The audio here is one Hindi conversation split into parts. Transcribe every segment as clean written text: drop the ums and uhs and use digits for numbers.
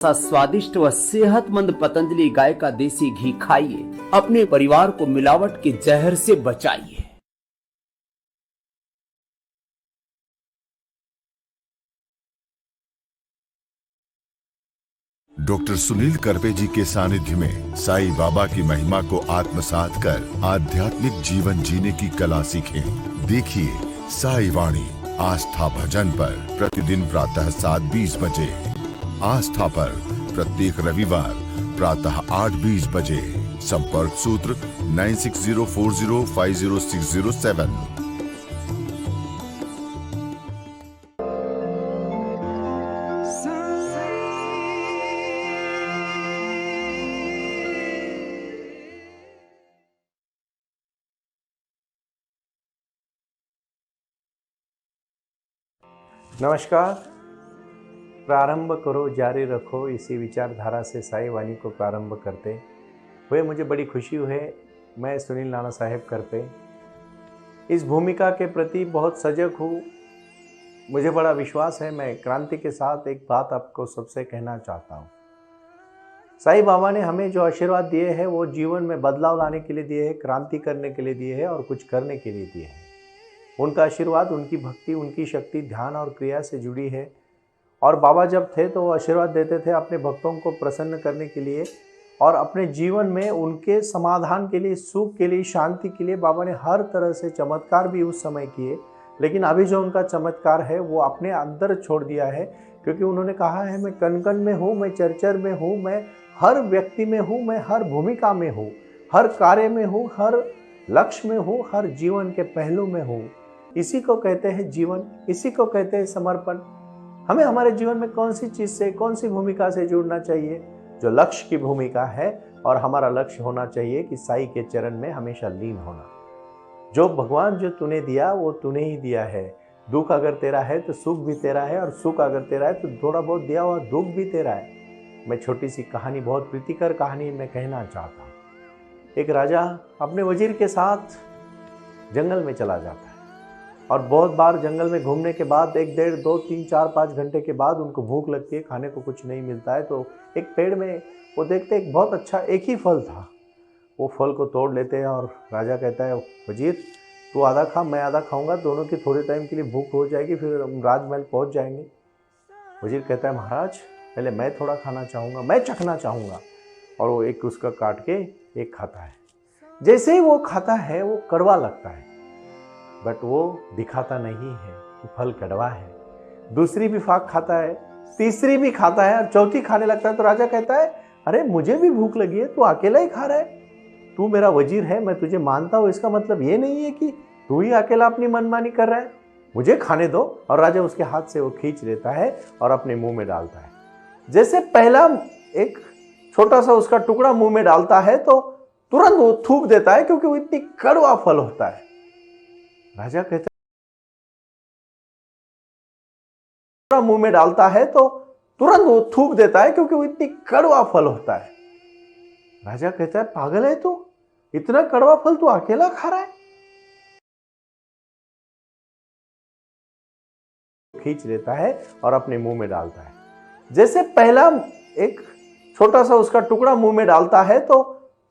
सा स्वादिष्ट व सेहतमंद पतंजलि गाय का देसी घी खाइए, अपने परिवार को मिलावट के जहर से बचाइए। डॉक्टर सुनील करपे जी के सानिध्य में साईं बाबा की महिमा को आत्मसात कर आध्यात्मिक जीवन जीने की कला सीखें। देखिए साई वाणी आस्था भजन पर प्रतिदिन प्रातः 7:20 बजे, आस्था पर प्रत्येक रविवार प्रातः 8:20 बजे। संपर्क सूत्र 9604050607। नमस्कार। प्रारंभ करो जारी रखो, इसी विचारधारा से साई वाणी को प्रारंभ करते हुए मुझे बड़ी खुशी है। मैं सुनील नाना साहेब करपे इस भूमिका के प्रति बहुत सजग हूँ। मुझे बड़ा विश्वास है। मैं क्रांति के साथ एक बात आपको सबसे कहना चाहता हूँ। साईं बाबा ने हमें जो आशीर्वाद दिए हैं वो जीवन में बदलाव लाने के लिए दिए हैं, क्रांति करने के लिए दिए हैं और कुछ करने के लिए दिए हैं। उनका आशीर्वाद, उनकी भक्ति, उनकी शक्ति ध्यान और क्रिया से जुड़ी है। और बाबा जब थे तो वो आशीर्वाद देते थे अपने भक्तों को प्रसन्न करने के लिए और अपने जीवन में उनके समाधान के लिए, सुख के लिए, शांति के लिए बाबा ने हर तरह से चमत्कार भी उस समय किए। लेकिन अभी जो उनका चमत्कार है वो अपने अंदर छोड़ दिया है, क्योंकि उन्होंने कहा है मैं कण कण में हूँ, मैं चरचर में हूँ, मैं हर व्यक्ति में हूँ, मैं हर भूमिका में हूँ, हर कार्य में हूँ, हर लक्ष्य में हूँ, हर जीवन के पहलू में हूँ। इसी को कहते हैं जीवन, इसी को कहते हैं समर्पण। हमें हमारे जीवन में कौन सी चीज से, कौन सी भूमिका से जुड़ना चाहिए? जो लक्ष्य की भूमिका है, और हमारा लक्ष्य होना चाहिए कि साईं के चरण में हमेशा लीन होना। जो भगवान जो तूने दिया वो तूने ही दिया है। दुख अगर तेरा है तो सुख भी तेरा है, और सुख अगर तेरा है तो थोड़ा बहुत दिया हुआ दुख भी तेरा है। मैं छोटी सी कहानी, बहुत प्रीतिकर कहानी मैं कहना चाहता हूँ। एक राजा अपने वजीर के साथ जंगल में चला जाता है, और बहुत बार जंगल में घूमने के बाद 1, 1.5, 2, 3, 4, 5 घंटे के बाद उनको भूख लगती है, खाने को कुछ नहीं मिलता है। तो एक पेड़ में वो देखते एक बहुत अच्छा एक ही फल था। वो फल को तोड़ लेते हैं और राजा कहता है वजीर तू आधा खा, मैं आधा खाऊंगा, दोनों की थोड़े टाइम के लिए भूख हो जाएगी, फिर हम राजमहल पहुंच जाएंगे। वजीर कहता है महाराज पहले मैं थोड़ा खाना चाहूँगा, मैं चखना चाहूँगा। और वो एक उसका काट के एक खाता है। जैसे ही वो खाता है वो कड़वा लगता है, बट वो दिखाता नहीं है कि फल कड़वा है। दूसरी भी फाक खाता है, तीसरी भी खाता है, और चौथी खाने लगता है। तो राजा कहता है अरे मुझे भी भूख लगी है, तू अकेला ही खा रहा है। तू मेरा वजीर है, मैं तुझे मानता हूं, इसका मतलब ये नहीं है कि तू ही अकेला अपनी मनमानी कर रहा है, मुझे खाने दो। और राजा उसके हाथ से वो खींच लेता है और अपने मुंह में डालता है। जैसे पहला एक छोटा सा उसका टुकड़ा मुंह में डालता है तो तुरंत वो थूक देता है, क्योंकि वो इतनी कड़वा फल होता है। राजा कहता मुंह में डालता है तो तुरंत वो थूक देता है, क्योंकि वो इतनी कड़वा फल होता है। राजा कहता है पागल है तू, इतना कड़वा फल तू अकेला खा रहा है। खींच लेता है और अपने मुंह में डालता है। जैसे पहला एक छोटा सा उसका टुकड़ा मुंह में डालता है तो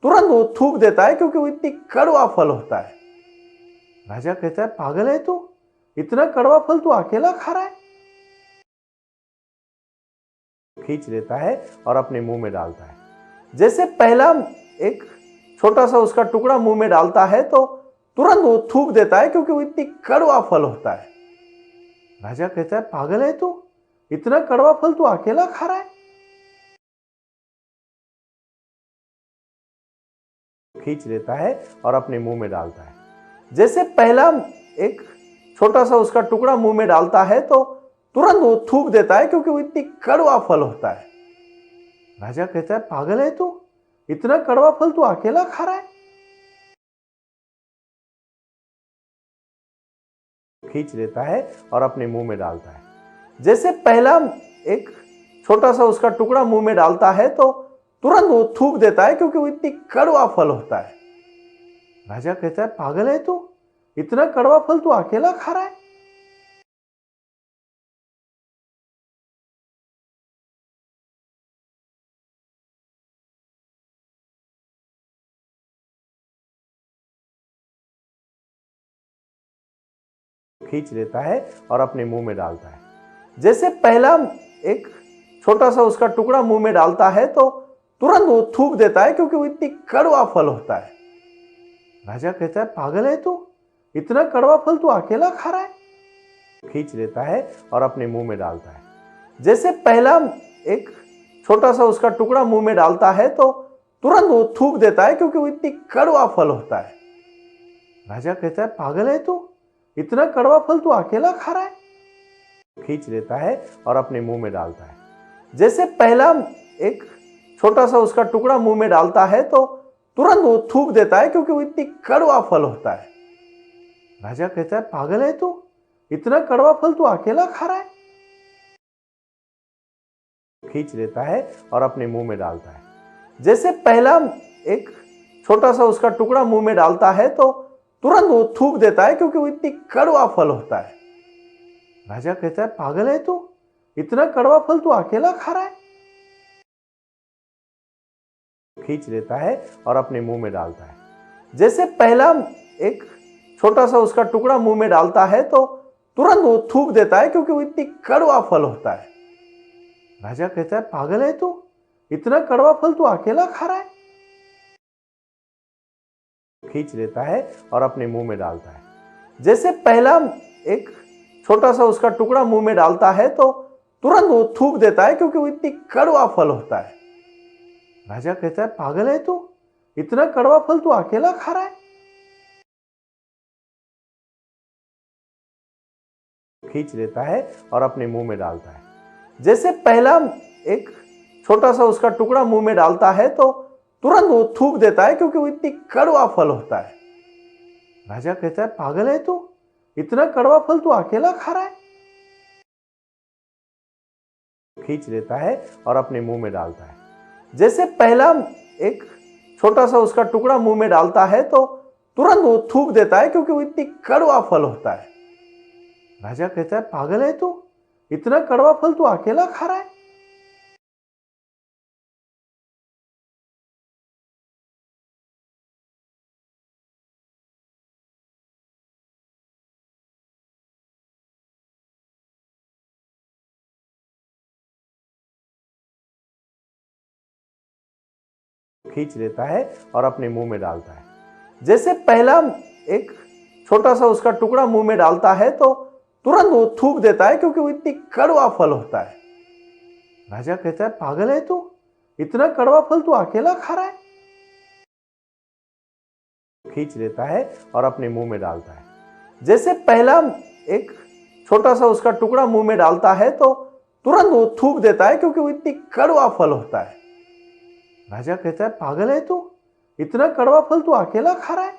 तुरंत वो थूक देता है, क्योंकि वो इतनी कड़वा फल होता है। राजा कहता है पागल है तू, इतना कड़वा फल तू अकेला खा रहा है। खींच लेता है और अपने मुंह में डालता है। जैसे पहला एक छोटा सा उसका टुकड़ा मुंह में डालता है तो तुरंत वो थूक देता है, क्योंकि वो इतनी कड़वा फल होता है। राजा कहता है पागल है तू, इतना कड़वा फल तू अकेला खा रहा है। खींच लेता है और अपने मुंह में डालता है। जैसे पहला एक छोटा सा उसका टुकड़ा मुंह में डालता है तो तुरंत वो थूक देता है, क्योंकि वो इतनी कड़वा फल होता है। राजा कहता है पागल है तू, इतना कड़वा फल तू अकेला खा रहा है। खींच लेता है और अपने मुंह में डालता है। जैसे पहला एक छोटा सा उसका टुकड़ा मुंह में डालता है तो तुरंत वो थूक देता है, क्योंकि वो इतनी कड़वा फल होता है। राजा कहता है पागल है तू, इतना कड़वा फल तू अकेला खा रहा है। खींच लेता है और अपने मुंह में डालता है। जैसे पहला एक छोटा सा उसका टुकड़ा मुंह में डालता है तो तुरंत वो थूक देता है, क्योंकि वो इतनी कड़वा फल होता है। राजा कहता है, पागल है तू, इतना कड़वा फल तू अकेला खा रहा है। खींच लेता है और अपने मुंह में डालता है। जैसे पहला एक छोटा सा उसका टुकड़ा मुंह में डालता है तो तुरंत वो थूक देता है, क्योंकि वो इतनी कड़वा फल होता है। राजा कहता है, पागल है तू, इतना कड़वा फल तू अकेला खा रहा है। खींच लेता है और अपने मुंह में डालता है। जैसे पहला एक छोटा सा उसका टुकड़ा मुंह में डालता है तो तुरंत वो थूक देता है, क्योंकि वो इतनी कड़वा फल होता है। राजा कहता है, पागल है तू, इतना कड़वा फल तू अकेला खा रहा है। खींच लेता है और अपने मुंह में डालता है। जैसे पहला एक छोटा सा उसका टुकड़ा मुंह में डालता है तो तुरंत वो थूक देता है, क्योंकि वो इतनी कड़वा फल होता है। राजा कहता है, पागल है तू, इतना कड़वा फल तू अकेला खा रहा है। खींच लेता है और अपने मुंह में डालता है। जैसे पहला एक छोटा सा उसका टुकड़ा मुंह में डालता है तो तुरंत वो थूक देता है, क्योंकि वो इतनी कड़वा फल होता है। राजा कहता है, पागल है तू, इतना कड़वा फल तू अकेला खा रहा है। खींच लेता है और अपने मुंह में डालता है। जैसे पहला एक छोटा सा उसका टुकड़ा मुंह में डालता है तो तुरंत वो थूक देता है, क्योंकि वो इतनी कड़वा फल होता है। राजा कहता है, पागल है तू, इतना कड़वा फल तू अकेला खा रहा है। खींच लेता है और अपने मुंह में डालता है। जैसे पहला एक छोटा सा उसका टुकड़ा मुंह में डालता है तो तुरंत वो थूक देता है, क्योंकि वो इतनी कड़वा फल होता है। राजा कहता है, पागल है तू, इतना कड़वा फल तू अकेला खा रहा है। खींच लेता है और अपने मुंह में डालता है। जैसे पहला एक छोटा सा उसका टुकड़ा मुंह में डालता है तो तुरंत वो थूक देता है, क्योंकि वो इतनी कड़वा फल होता है। राजा कहता है, पागल है तू, इतना कड़वा फल तू अकेला खा रहा है। खींच लेता है और अपने मुंह में डालता है। जैसे पहला एक छोटा सा उसका टुकड़ा मुंह में डालता है तो तुरंत वो थूक देता है, क्योंकि वो इतनी कड़वा फल होता है। राजा कहता है, पागल है तू, इतना कड़वा फल तू अकेला खा रहा है। खींच लेता है और अपने मुंह में डालता है। जैसे पहला एक छोटा सा उसका टुकड़ा मुंह में डालता है तो तुरंत वो थूक देता है, क्योंकि वो इतनी कड़वा फल होता है। राजा कहता है, पागल है तू, इतना कड़वा फल तू अकेला खा रहा है।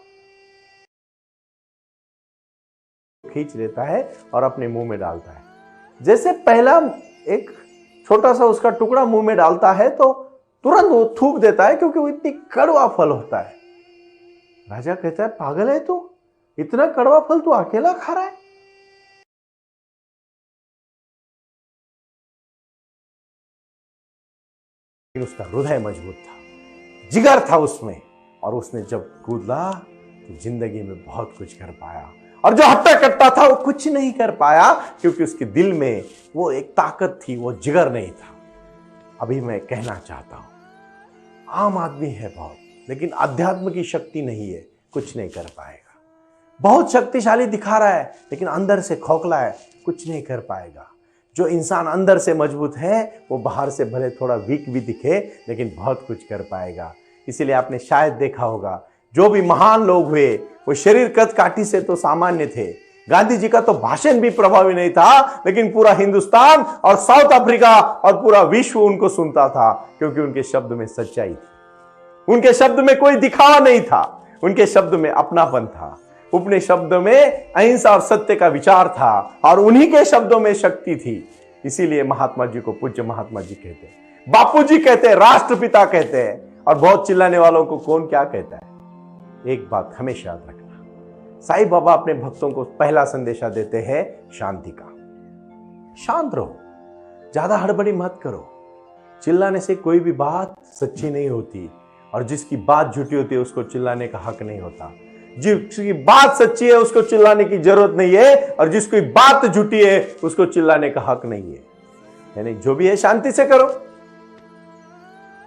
खींच लेता है और अपने मुंह में डालता है। जैसे पहला एक छोटा सा उसका टुकड़ा मुंह में डालता है तो तुरंत वो थूक देता है, क्योंकि वो इतनी कड़वा फल होता है। राजा कहता है, पागल है तू, इतना कड़वा फल तू अकेला खा रहा है। लेकिन उसका हृदय मजबूत था, जिगर था उसमें, और उसने जब कूदा तो जिंदगी में बहुत कुछ कर पाया। और जो हट्टा कट्टा था वो कुछ नहीं कर पाया, क्योंकि उसके दिल में वो एक ताकत थी, वो जिगर नहीं था। अभी मैं कहना चाहता हूं, आम आदमी है बहुत, लेकिन अध्यात्म की शक्ति नहीं है, कुछ नहीं कर पाएगा। बहुत शक्तिशाली दिखा रहा है, लेकिन अंदर से खोखला है, कुछ नहीं कर पाएगा। जो इंसान अंदर से मजबूत है वो बाहर से भले थोड़ा वीक भी दिखे, लेकिन बहुत कुछ कर पाएगा। इसीलिए आपने शायद देखा होगा, जो भी महान लोग हुए वो शरीर कद काठी से तो सामान्य थे। गांधी जी का तो भाषण भी प्रभावी नहीं था, लेकिन पूरा हिंदुस्तान और साउथ अफ्रीका और पूरा विश्व उनको सुनता था, क्योंकि उनके शब्द में सच्चाई थी, उनके शब्द में कोई दिखावा नहीं था, उनके शब्द में अपनापन था, अपने शब्द में अहिंसा और सत्य का विचार था, और उन्हीं के शब्दों में शक्ति थी। इसीलिए महात्मा जी को पूज्य महात्मा जी कहते हैं, बापू जी कहते हैं, राष्ट्रपिता कहते हैं। और बहुत चिल्लाने वालों को कौन क्या कहता है। एक बात हमेशा याद रखना, साईं बाबा अपने भक्तों को पहला संदेशा देते हैं शांति का। शांत रहो, ज्यादा हड़बड़ी मत करो। चिल्लाने से कोई भी बात सच्ची नहीं होती, और जिसकी बात झूठी होती है उसको चिल्लाने का हक नहीं होता। जिसकी बात सच्ची है उसको चिल्लाने की जरूरत नहीं है, और जिसकी बात झूठी है उसको चिल्लाने का हक नहीं है। यानी जो भी है शांति से करो।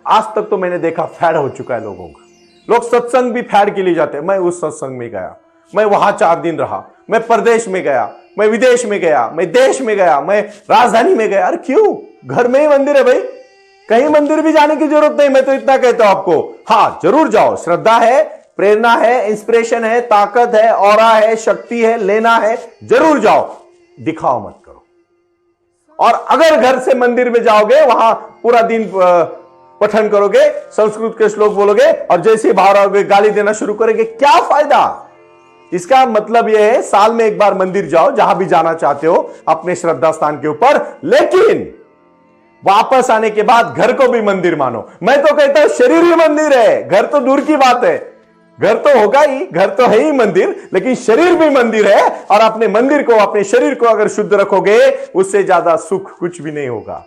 आज तक तो मैंने देखा फैड हो चुका है लोगों का। लोग सत्संग भी फैड के लिए जाते हैं। मैं उस सत्संग में गया, मैं वहां 4 दिन रहा, मैं प्रदेश में गया, मैं विदेश में गया, मैं देश में गया, मैं राजधानी में गया। अरे क्यों? घर में ही मंदिर है भाई, कहीं मंदिर भी जाने की जरूरत नहीं। मैं तो इतना कहता हूं आपको, हाँ जरूर जाओ। श्रद्धा है, प्रेरणा है, इंस्पिरेशन है, ताकत है, ऑरा है, शक्ति है, लेना है, जरूर जाओ, दिखाओ मत करो। और अगर घर से मंदिर में जाओगे, वहां पूरा दिन पठन करोगे, संस्कृत के श्लोक बोलोगे, और जैसे ही बाहर आओगे गाली देना शुरू करेंगे, क्या फायदा? इसका मतलब यह है साल में एक बार मंदिर जाओ, जहां भी जाना चाहते हो अपने श्रद्धा स्थान के ऊपर, लेकिन वापस आने के बाद घर को भी मंदिर मानो। मैं तो कहता हूं शरीर ही मंदिर है, घर तो दूर की बात है। घर तो होगा ही, घर तो है ही मंदिर, लेकिन शरीर भी मंदिर है। और अपने मंदिर को, अपने शरीर को अगर शुद्ध रखोगे, उससे ज्यादा सुख कुछ भी नहीं होगा।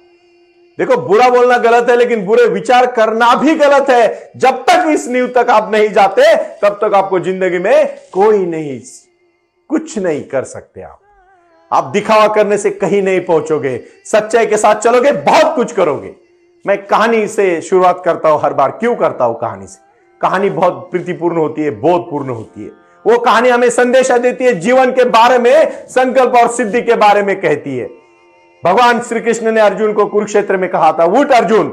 देखो, बुरा बोलना गलत है, लेकिन बुरे विचार करना भी गलत है। जब तक इस नींव तक आप नहीं जाते, तब तक आपको जिंदगी में कोई नहीं, कुछ नहीं कर सकते। आप दिखावा करने से कहीं नहीं पहुंचोगे। सच्चाई के साथ चलोगे, बहुत कुछ करोगे। मैं कहानी से शुरुआत करता हूं हर बार। क्यों करता हूं? कहानी से। कहानी बहुत प्रीतिपूर्ण होती है, बोधपूर्ण होती है। वो कहानी हमें संदेशा देती है, जीवन के बारे में, संकल्प और सिद्धि के बारे में कहती है। भगवान श्री कृष्ण ने अर्जुन को कुरुक्षेत्र में कहा था, उठ अर्जुन,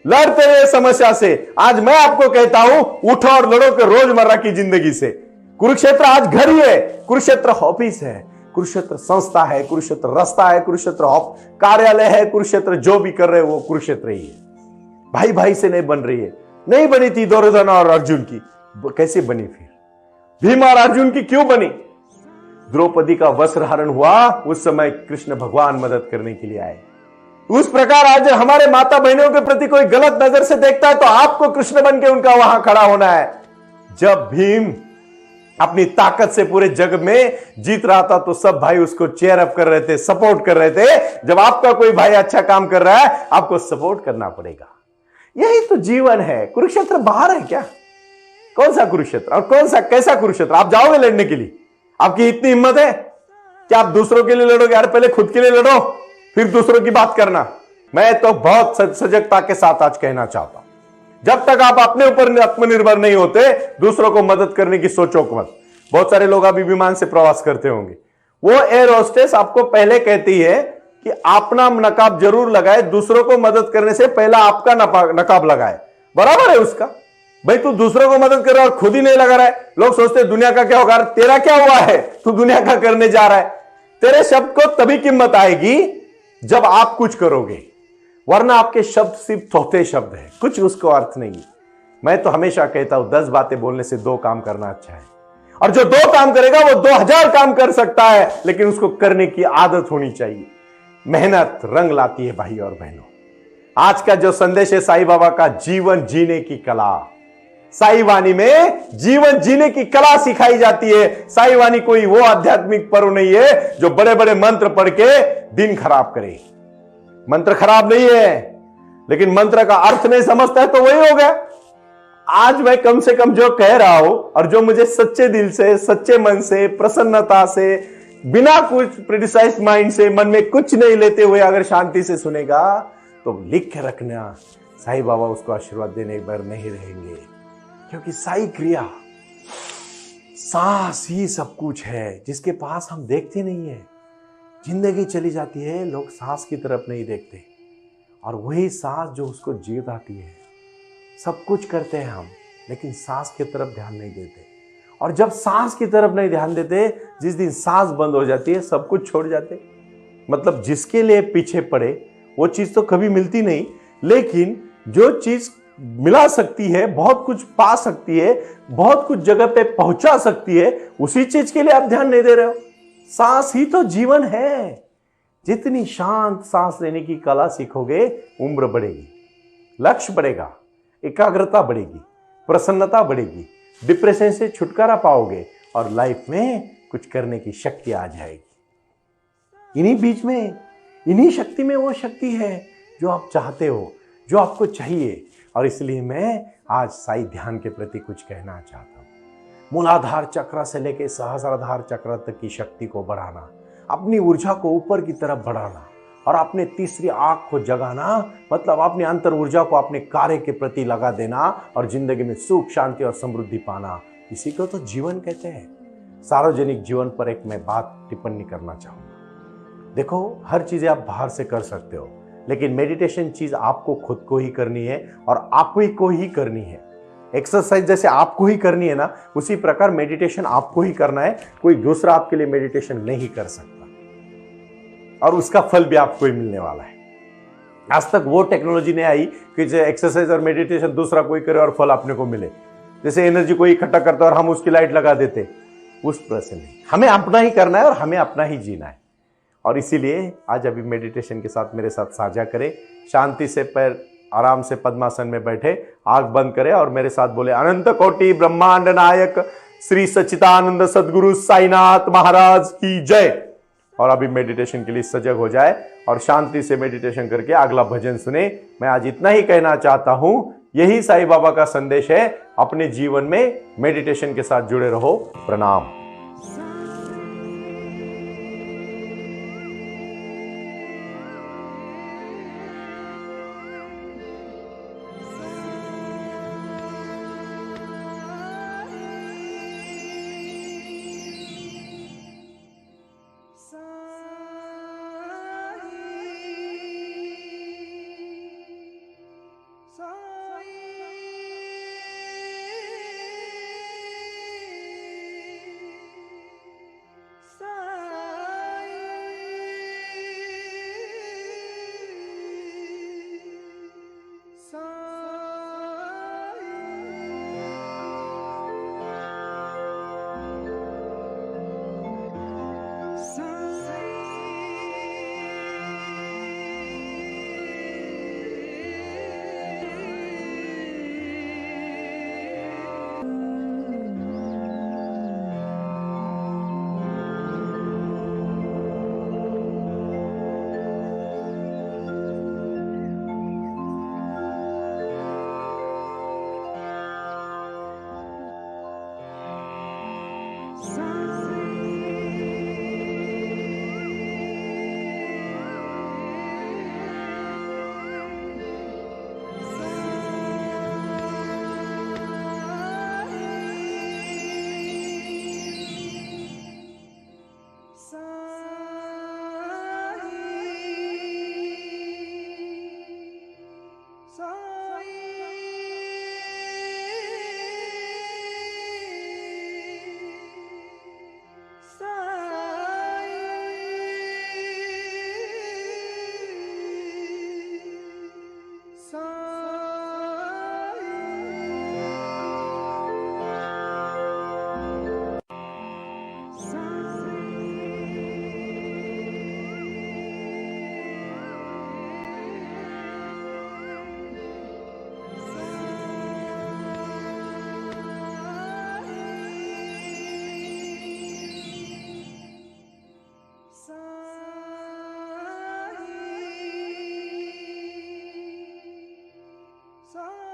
लड़ तेरे समस्या से। आज मैं आपको कहता हूं, उठो और लड़ो के रोजमर्रा की जिंदगी से। कुरुक्षेत्र आज घर ही है, कुरुक्षेत्र ऑफिस है, कुरुक्षेत्र संस्था है, कुरुक्षेत्र रास्ता है, कुरुक्षेत्र कार्यालय है, कुरुक्षेत्र जो भी कर रहे हैं वो कुरुक्षेत्र ही है। भाई भाई से नहीं बन रही है। नहीं बनी थी दुर्योधन और अर्जुन की, कैसे बनी फिर? भीम और अर्जुन की क्यों बनी? द्रौपदी का वस्त्रहरण हुआ, उस समय कृष्ण भगवान मदद करने के लिए आए। उस प्रकार आज हमारे माता बहनों के प्रति कोई गलत नजर से देखता है, तो आपको कृष्ण बन के उनका वहां खड़ा होना है। जब भीम अपनी ताकत से पूरे जग में जीत रहा था, तो सब भाई उसको चेयर अप कर रहे थे, सपोर्ट कर रहे थे। जब आपका कोई भाई अच्छा काम कर रहा है, आपको सपोर्ट करना पड़ेगा। यही तो जीवन है। कुरुक्षेत्र बाहर है क्या? कौन सा कुरुक्षेत्र? और कौन सा, कैसा कुरुक्षेत्र? आप जाओगे लड़ने के लिए? आपकी इतनी हिम्मत है कि आप दूसरों के लिए लड़ोगे? यार पहले खुद के लिए लड़ो, फिर दूसरों की बात करना। मैं तो बहुत सजगता के साथ आज कहना चाहता हूं, जब तक आप अपने ऊपर आत्मनिर्भर नहीं होते, दूसरों को मदद करने की सोचो मत। बहुत सारे लोग अभी विमान से प्रवास करते होंगे। वो एयर होस्टेस आपको पहले कहती है कि अपना नकाब जरूर लगाए, दूसरों को मदद करने से पहला आपका नकाब लगाए। बराबर है उसका। भाई तू दूसरों को मदद कर रहा है और खुद ही नहीं लगा रहा है। लोग सोचते हैं दुनिया का क्या होगा। तेरा क्या हुआ है? तू दुनिया का करने जा रहा है। तेरे शब्द को तभी कीमत आएगी जब आप कुछ करोगे, वरना आपके शब्द सिर्फ थोथे शब्द है, कुछ उसको अर्थ नहीं है। मैं तो हमेशा कहता हूं 10 बातें बोलने से 2 काम करना अच्छा है। और जो 2 काम करेगा वो 2000 काम कर सकता है, लेकिन उसको करने की आदत होनी चाहिए। मेहनत रंग लाती है भाई और बहनों। आज का जो संदेश है साईं बाबा का, जीवन जीने की कला। साई वाणी में जीवन जीने की कला सिखाई जाती है। साई वाणी कोई वो आध्यात्मिक पर्व नहीं है जो बड़े बड़े मंत्र पढ़ के दिन खराब करे। मंत्र खराब नहीं है, लेकिन मंत्र का अर्थ नहीं समझता है तो वही हो गया। आज मैं कम से कम जो कह रहा हूं और जो मुझे सच्चे दिल से, सच्चे मन से, प्रसन्नता से, बिना कुछ प्रिटिसाइज माइंड से, मन में कुछ नहीं लेते हुए अगर शांति से सुनेगा, तो लिख के रखना, साईं बाबा उसको आशीर्वाद देने एक बार नहीं रहेंगे। क्योंकि साई क्रिया, सांस ही सब कुछ है, जिसके पास हम देखते नहीं है। जिंदगी चली जाती है, लोग सांस की तरफ नहीं देखते, और वही सांस जो उसको जीत आती है। सब कुछ करते हैं हम, लेकिन सांस की तरफ ध्यान नहीं देते। और जब सांस की तरफ नहीं ध्यान देते, जिस दिन सांस बंद हो जाती है, सब कुछ छोड़ जाते। मतलब जिसके लिए पीछे पड़े वो चीज तो कभी मिलती नहीं, लेकिन जो चीज मिला सकती है, बहुत कुछ पा सकती है, बहुत कुछ जगह पे पहुंचा सकती है, उसी चीज के लिए आप ध्यान नहीं दे रहे हो। सांस ही तो जीवन है। जितनी शांत सांस लेने की कला सीखोगे, उम्र बढ़ेगी, लक्ष्य बढ़ेगा, एकाग्रता बढ़ेगी, प्रसन्नता बढ़ेगी, डिप्रेशन से छुटकारा पाओगे, और लाइफ में कुछ करने की शक्ति आ जाएगी। इन्हीं बीच में, इन्हीं शक्ति में वो शक्ति है जो आप चाहते हो, जो आपको चाहिए। और इसलिए मैं आज साई ध्यान के प्रति कुछ कहना चाहता हूं। मूलाधार चक्र से लेकर सहस्राधार चक्र तक की शक्ति को बढ़ाना, अपनी ऊर्जा को ऊपर की तरफ बढ़ाना और अपने तीसरी आंख को जगाना, मतलब अपनी अंतर ऊर्जा को अपने कार्य के प्रति लगा देना और जिंदगी में सुख, शांति और समृद्धि पाना। इसी को तो जीवन कहते हैं। सार्वजनिक जीवन पर एक मैं बात टिप्पणी करना चाहूंगा। देखो, हर चीजें आप बाहर से कर सकते हो, लेकिन मेडिटेशन चीज आपको खुद को ही करनी है और आपको ही को ही करनी है। एक्सरसाइज जैसे आपको ही करनी है ना, उसी प्रकार मेडिटेशन आपको ही करना है। कोई दूसरा आपके लिए मेडिटेशन नहीं कर सकता और उसका फल भी आपको ही मिलने वाला है। आज तक वो टेक्नोलॉजी नहीं आई कि जो एक्सरसाइज और मेडिटेशन दूसरा कोई करे और फल अपने को मिले। जैसे एनर्जी को इकट्ठा करता है और हम उसकी लाइट लगा देते, उस तरह से नहीं। हमें अपना ही करना है और हमें अपना ही जीना है। और इसीलिए आज अभी मेडिटेशन के साथ मेरे साथ साझा करें। शांति से पैर आराम से पद्मासन में बैठे, आंख बंद करें और मेरे साथ बोले, अनंत कोटि ब्रह्मांड नायक श्री सच्चिदानंद सदगुरु साईनाथ महाराज की जय। और अभी मेडिटेशन के लिए सजग हो जाए और शांति से मेडिटेशन करके अगला भजन सुने। मैं आज इतना ही कहना चाहता हूं। यही साईं बाबा का संदेश है। अपने जीवन में मेडिटेशन के साथ जुड़े रहो। प्रणाम। Sa